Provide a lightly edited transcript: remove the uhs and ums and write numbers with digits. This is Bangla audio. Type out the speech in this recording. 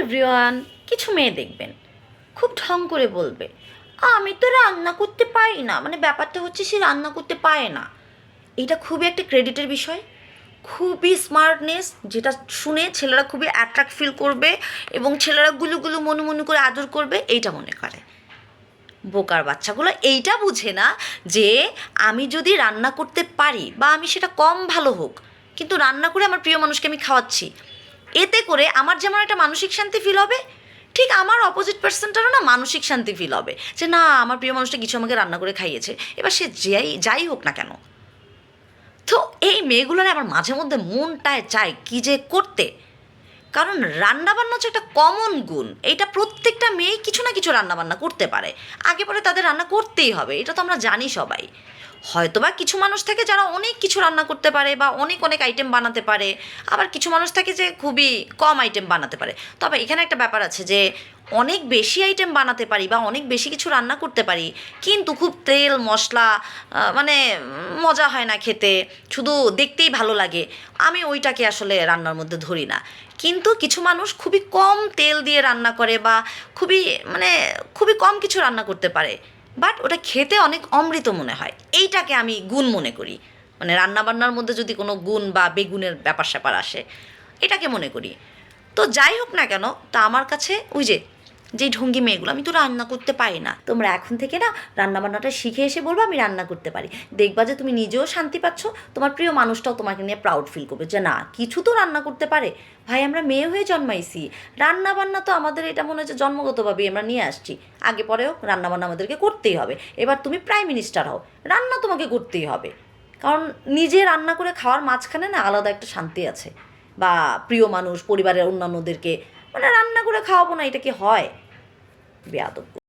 এভরিওয়ান, কিছু মেয়ে দেখবেন খুব ঢং করে বলবে, আমি তো রান্না করতে পারি না। মানে ব্যাপারটা হচ্ছে সে রান্না করতে পারে না। এটা খুবই একটা ক্রেডিটের বিষয়, খুবই স্মার্টনেস, যেটা শুনে ছেলেরা খুবই অ্যাট্রাক্ট ফিল করবে এবং ছেলেরা গুলু মনু মনু করে আদর করবে, এইটা মনে করে। বোকার বাচ্চাগুলো এইটা বুঝে না যে আমি যদি রান্না করতে পারি বা আমি সেটা কম ভালো হোক, কিন্তু রান্না করে আমার প্রিয় মানুষকে আমি খাওয়াচ্ছি, এতে করে আমার যেমন একটা মানসিক শান্তি ফিল হবে, ঠিক আমার অপোজিট পার্সনটারও না মানসিক শান্তি ফিল হবে যে না, আমার প্রিয় মানুষটা কিছু আমাকে রান্না করে খাইয়েছে, এবার সে যাই হোক না কেন। তো এই মেয়েগুলোর আমার মাঝে মধ্যে মনটায় চায় কি যে করতে, কারণ রান্নাবান্না হচ্ছে একটা কমন গুণ। এটা প্রত্যেকটা মেয়ে কিছু না কিছু রান্নাবান্না করতে পারে, আগে পরে তাদের রান্না করতেই হবে, এটা তো আমরা জানি সবাই। হয়তোবা কিছু মানুষ থাকে যারা অনেক কিছু রান্না করতে পারে বা অনেক অনেক আইটেম বানাতে পারে, আবার কিছু মানুষ থাকে যে খুবই কম আইটেম বানাতে পারে। তবে এখানে একটা ব্যাপার আছে যে অনেক বেশি আইটেম বানাতে পারি বা অনেক বেশি কিছু রান্না করতে পারি, কিন্তু খুব তেল মশলা, মানে মজা হয় না খেতে, শুধু দেখতেই ভালো লাগে, আমি ওইটাকে আসলে রান্নার মধ্যে ধরি না। কিন্তু কিছু মানুষ খুবই কম তেল দিয়ে রান্না করে বা খুবই মানে খুবই কম কিছু রান্না করতে পারে, বাট ওটা খেতে অনেক অমৃত মনে হয়, এইটাকে আমি গুণ মনে করি। মানে রান্নাবান্নার মধ্যে যদি কোনো গুণ বা বেগুনের ব্যাপার স্যাপার আসে, এটাকে মনে করি। তো যাই হোক না কেন, তা আমার কাছে ওই যে ঢঙ্গি মেয়েগুলো, আমি তো রান্না করতে পারি না, তোমরা এখন থেকে না রান্নাবান্নাটা শিখে এসে বলবো আমি রান্না করতে পারি, দেখবা যে তুমি নিজেও শান্তি পাচ্ছ, তোমার প্রিয় মানুষটাও তোমাকে নিয়ে প্রাউড ফিল করবে যে না, কিছু তো রান্না করতে পারে। ভাই, আমরা মেয়ে হয়ে জন্মাইছি, রান্নাবান্না তো আমাদের এটা মনে হচ্ছে জন্মগতভাবেই আমরা নিয়ে আসছি, আগে পরেও রান্নাবান্না আমাদেরকে করতেই হবে। এবার তুমি প্রাইম মিনিস্টার হও, রান্না তোমাকে করতেই হবে, কারণ নিজে রান্না করে খাওয়ার মাঝখানে না আলাদা একটা শান্তি আছে। বা প্রিয় মানুষ পরিবারের অন্যান্যদেরকে মানে রান্না করে খাওয়াবো না, এটা কি হয়? বেয়াদব।